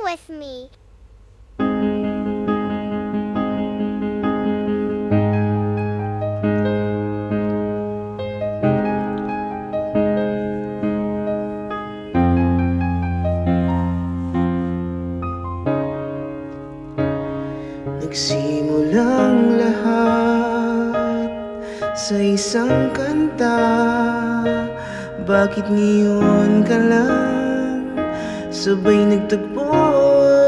with me. Nagsimulang lahat sa isang kanta. Bakit ngayon ka lang sabay nagtagpo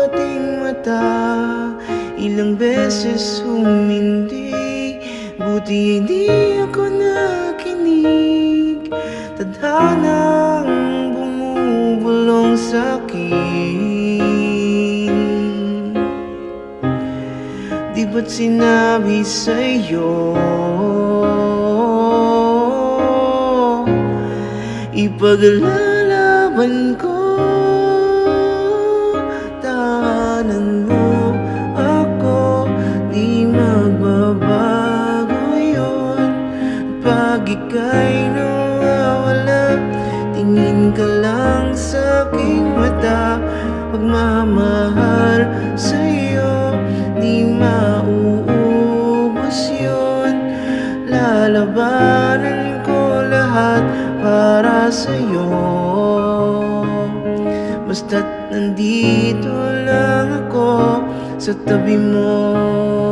ating mata? Ilang beses humindi, buti hindi ako nakinig. Tadhanang bumubulong sa'kin. Di ba't sinabi sa'yo ipaglalaban ko? Tahanan mo ako, di magbabago yun. Pag ika'y nawawala, tingin ka lang sa aking mata. Pagmamahal sa'yo, di mauubos yun. Lalabanan ko lahat para sa'yo. Basta't nandito lang ako sa tabi mo.